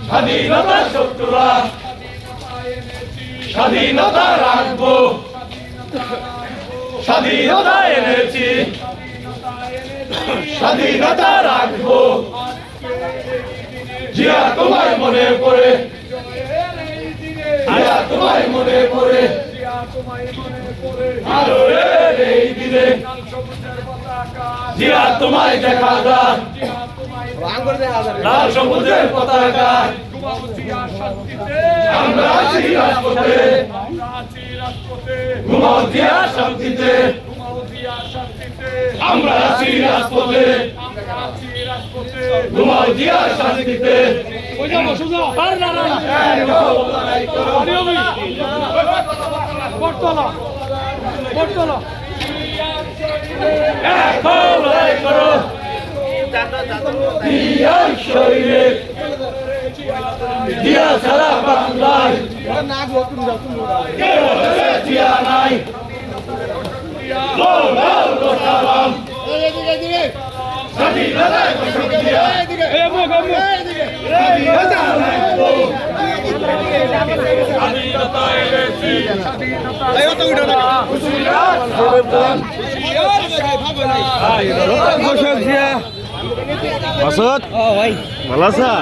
স্বাধীনতা শত্রুরা স্বাধীনতা রাখবো, স্বাধীনতা এনেছি, স্বাধীনতা রাখবো। জিয়া তোমায় মনে পড়ে, জিয়া তোমায় মনে পড়ে, আলোর এই দিনে জিয়া তোমায় দেখা যায়, লাল সবুজের পতাকা। আমরা আছি রাজপথে, ঘুমাও জিয়া শান্তিতে, আমরা আছি রাজপথে, ঘুমাও জিয়া শান্তিতে। শরীরে জিয়া সারা বাংলায় জিয়া নাই, স্বাধীনতায় মাসুদ ভালো আছা?